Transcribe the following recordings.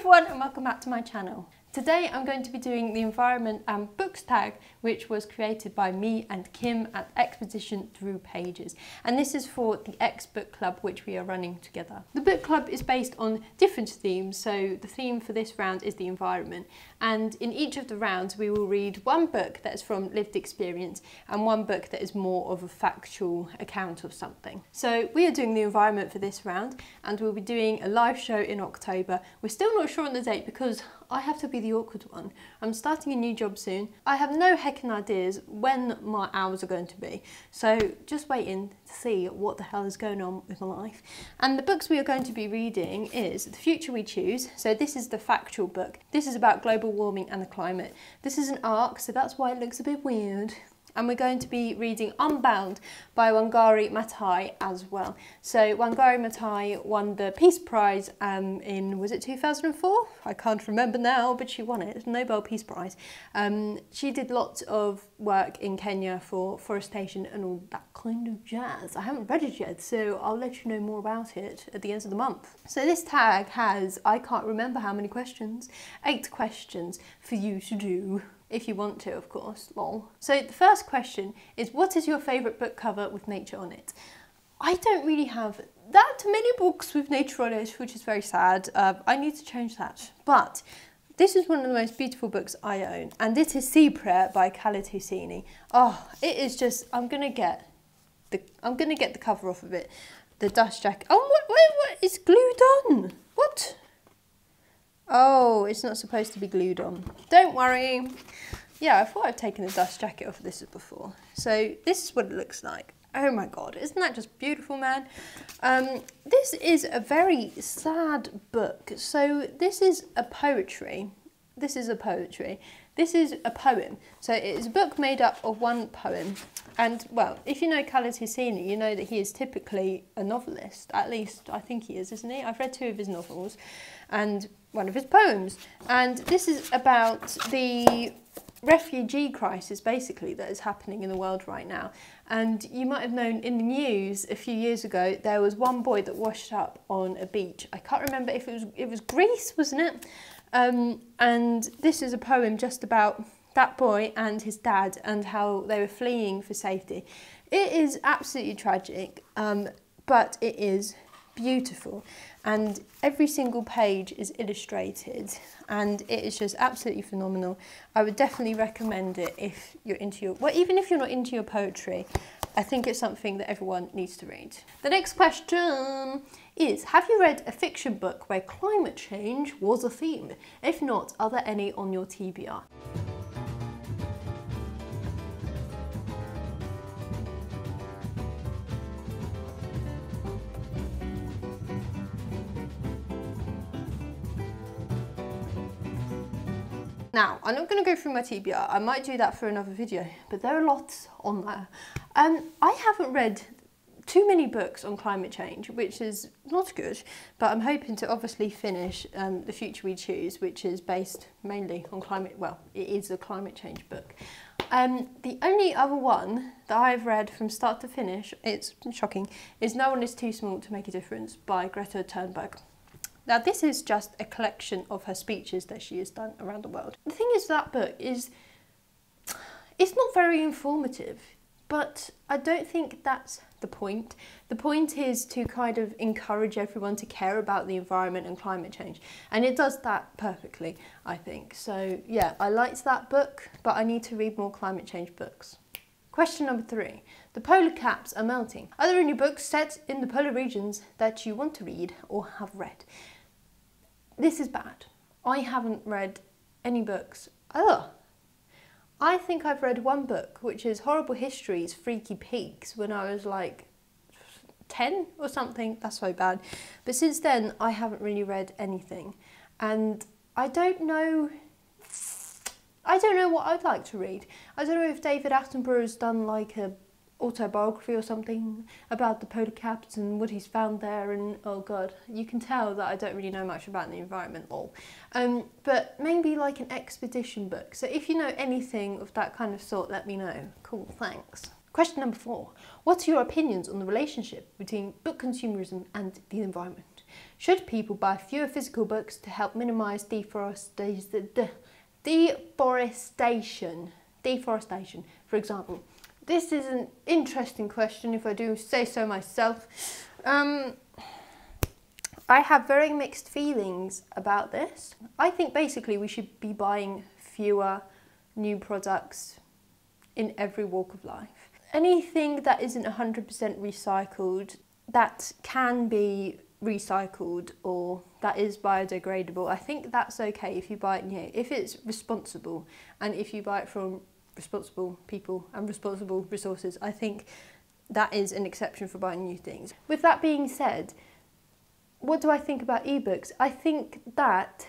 everyone and welcome back to my channel. Today I'm going to be doing the environment and books tag, which was created by me and Kim at Expedition Through Pages, and this is for the X Book Club, which we are running together. The book club is based on different themes, so the theme for this round is the environment, and in each of the rounds we will read one book that is from lived experience and one book that is more of a factual account of something. So we are doing the environment for this round, and we'll be doing a live show in October. We're still not sure on the date because I have to be the awkward one. I'm starting a new job soon. I have no heckin' ideas when my hours are going to be. So just waiting to see what the hell is going on with my life. And the books we are going to be reading is The Future We Choose. So this is the factual book. This is about global warming and the climate. This is an arc, so that's why it looks a bit weird. And we're going to be reading Unbound by Wangari Maathai as well. So Wangari Maathai won the Peace Prize in, was it 2004? I can't remember now, but she won it, Nobel Peace Prize. She did lots of work in Kenya for forestation and all that kind of jazz. I haven't read it yet, so I'll let you know more about it at the end of the month. So this tag has, I can't remember how many questions, 8 questions for you to do. If you want to, of course, lol. So the first question is, what is your favourite book cover with nature on it? I don't really have that many books with nature on it, which is very sad. I need to change that. But this is one of the most beautiful books I own, and this is Sea Prayer by Khaled Hosseini. Oh, it is just, I'm gonna get the cover off of it. The dust jacket. Oh, what? It's glued on. What? Oh, it's not supposed to be glued on. Don't worry. Yeah, I thought I'd taken the dust jacket off of this before. So this is what it looks like. Oh my God, isn't that just beautiful, man? This is a very sad book. So this is a poetry. This is a poetry. This is a poem. So it is a book made up of one poem. And, well, if you know Khaled Hosseini, you know that he is typically a novelist. At least, I think he is, isn't he? I've read 2 of his novels and one of his poems. And this is about the refugee crisis, basically, that is happening in the world right now. And you might have known in the news a few years ago, there was one boy that washed up on a beach. I can't remember if it was Greece, wasn't it? And this is a poem just about that boy and his dad and how they were fleeing for safety. It is absolutely tragic, but it is beautiful, and every single page is illustrated, and it is just absolutely phenomenal. I would definitely recommend it if you're into your, well, even if you're not into your poetry, I think it's something that everyone needs to read. The next question is, have you read a fiction book where climate change was a theme? If not, are there any on your TBR? Now, I'm not going to go through my TBR, I might do that for another video, but there are lots on there. I haven't read too many books on climate change, which is not good, but I'm hoping to obviously finish The Future We Choose, which is based mainly on climate, well, it is a climate change book. The only other one that I've read from start to finish, it's shocking, is No One Is Too Small to Make a Difference by Greta Thunberg. Now this is just a collection of her speeches that she has done around the world. The thing is, that book is, it's not very informative, but I don't think that's the point. The point is to kind of encourage everyone to care about the environment and climate change, and it does that perfectly, I think. So yeah, I liked that book, but I need to read more climate change books. Question number 3. The polar caps are melting. Are there any books set in the polar regions that you want to read or have read? This is bad. I haven't read any books. I think I've read one book, which is Horrible Histories, Freaky Peaks, when I was like 10 or something. That's so bad. But since then, I haven't really read anything. And I don't know what I'd like to read. I don't know if David Attenborough has done like a autobiography or something about the polar caps and what he's found there, and oh god, you can tell that I don't really know much about the environment, lol. But maybe like an expedition book. So if you know anything of that kind of sort, let me know. Cool, thanks. Question number 4. What are your opinions on the relationship between book consumerism and the environment? Should people buy fewer physical books to help minimise deforestation? Deforestation, for example. This is an interesting question, if I do say so myself. I have very mixed feelings about this. I think basically we should be buying fewer new products in every walk of life. Anything that isn't 100% recycled, that can be recycled or that is biodegradable, I think that's okay if you buy it new. If it's responsible and if you buy it from responsible people and responsible resources, I think that is an exception for buying new things. With that being said, what do I think about ebooks? I think that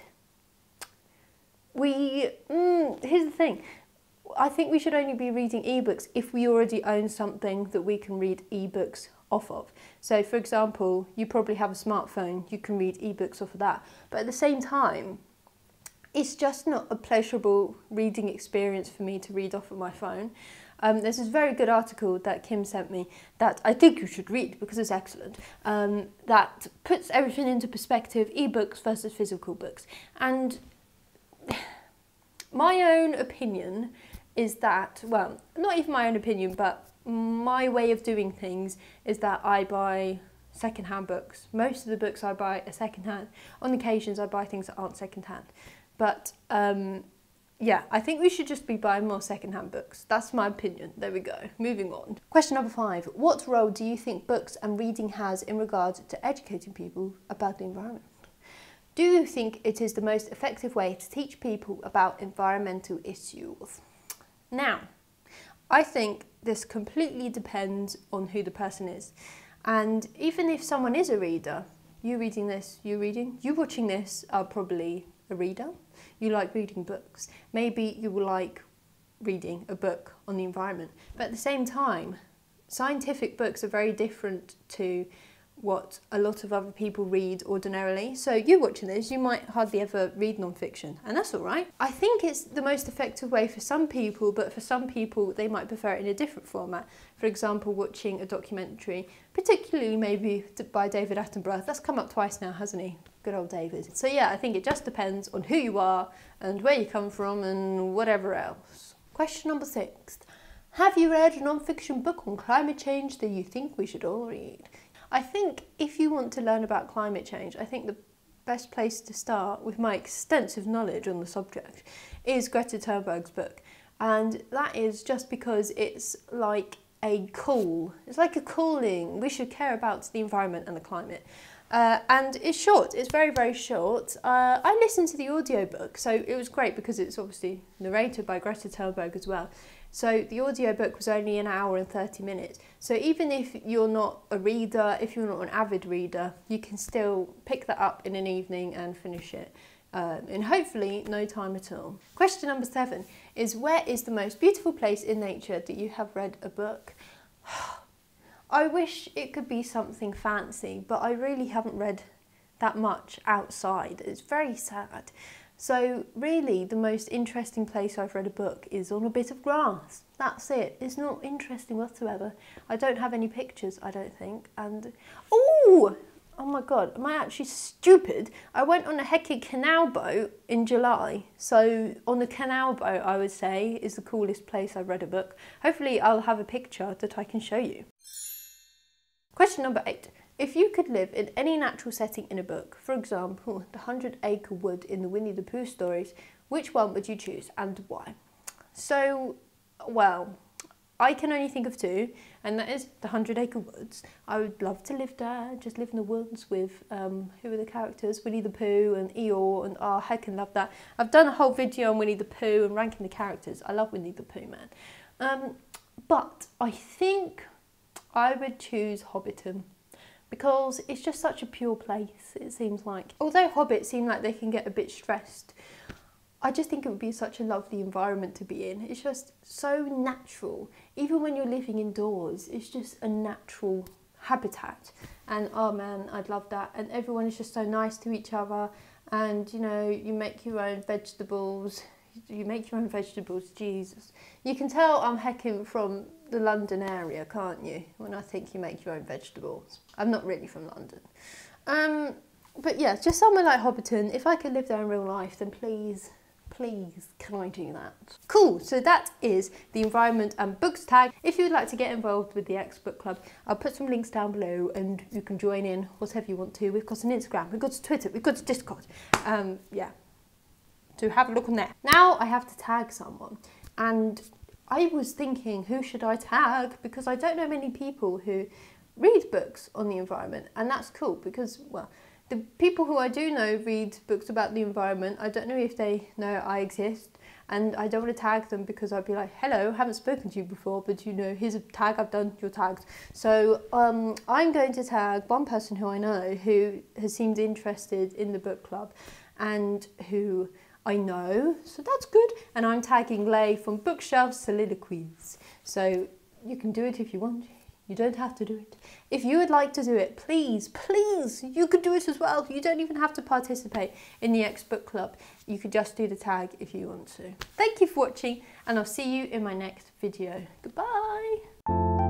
here's the thing. I think we should only be reading ebooks if we already own something that we can read ebooks off of. So for example, you probably have a smartphone, you can read ebooks off of that. But at the same time, it's just not a pleasurable reading experience for me to read off of my phone. There's this very good article that Kim sent me that I think you should read because it's excellent, that puts everything into perspective, ebooks versus physical books. And my own opinion is that, well, not even my own opinion, but my way of doing things is that I buy second-hand books. Most of the books I buy are second-hand. On occasions I buy things that aren't second-hand. But yeah, I think we should just be buying more second-hand books. That's my opinion. There we go. Moving on. Question number 5. What role do you think books and reading has in regard to educating people about the environment? Do you think it is the most effective way to teach people about environmental issues? Now, I think this completely depends on who the person is. And even if someone is a reader, you reading this, you watching this are probably a reader. You like reading books. Maybe you will like reading a book on the environment. But at the same time, scientific books are very different to what a lot of other people read ordinarily. So you watching this, you might hardly ever read non-fiction, and that's all right. I think it's the most effective way for some people, but for some people they might prefer it in a different format. For example, watching a documentary, particularly maybe by David Attenborough. That's come up twice now, hasn't he? Good old David. So yeah, I think it just depends on who you are and where you come from and whatever else. Question number 6. Have you read a non-fiction book on climate change that you think we should all read? I think if you want to learn about climate change, I think the best place to start, with my extensive knowledge on the subject, is Greta Thunberg's book. And that is just because it's like a call. It's like a calling. We should care about the environment and the climate. And it's short. It's very, very short. I listened to the audiobook, so it was great because it's obviously narrated by Greta Thunberg as well. So the audiobook was only an hour and 30 minutes. So even if you're not a reader, if you're not an avid reader, you can still pick that up in an evening and finish it in hopefully no time at all. Question number 7 is, where is the most beautiful place in nature that you have read a book? I wish it could be something fancy, but I really haven't read that much outside. It's very sad. So really the most interesting place I've read a book is on a bit of grass. That's it. It's not interesting whatsoever. I don't have any pictures, I don't think. And oh my god, am I actually stupid? I went on a heckin' canal boat in July. So on the canal boat, I would say, is the coolest place I've read a book. Hopefully I'll have a picture that I can show you. Question number 8. If you could live in any natural setting in a book, for example, the 100-acre wood in the Winnie the Pooh stories, which one would you choose and why? So, well, I can only think of 2, and that is the 100-acre woods. I would love to live there, just live in the woods with, who are the characters? Winnie the Pooh and Eeyore, and oh, I can love that. I've done a whole video on Winnie the Pooh and ranking the characters. I love Winnie the Pooh, man. But I think I would choose Hobbiton, because it's just such a pure place, it seems like. Although hobbits seem like they can get a bit stressed, I just think it would be such a lovely environment to be in. It's just so natural. Even when you're living indoors, it's just a natural habitat. And oh man, I'd love that. And everyone is just so nice to each other. And you know, you make your own vegetables. Jesus. You can tell I'm hecking from the London area, can't you? When I think you make your own vegetables. I'm not really from London. But yeah, just somewhere like Hobbiton, if I could live there in real life, then please, please, can I do that? Cool, so that is the environment and books tag. If you would like to get involved with the X Book Club, I'll put some links down below and you can join in whatever you want to. We've got an Instagram, we've got a Twitter, we've got a Discord. Yeah, so have a look on there. Now I have to tag someone, and I was thinking, who should I tag? Because I don't know many people who read books on the environment, and that's cool because, well, the people who I do know read books about the environment. I don't know if they know I exist, and I don't want to tag them because I'd be like, hello, haven't spoken to you before, but you know, here's a tag I've done, you're tagged. So I'm going to tag one person who I know who has seemed interested in the book club and who I know, so that's good. And I'm tagging Lay from Bookshelf Soliloquies. So you can do it if you want. You don't have to do it. If you would like to do it, please, please, you could do it as well. You don't even have to participate in the X Book Club. You could just do the tag if you want to. Thank you for watching, and I'll see you in my next video. Goodbye.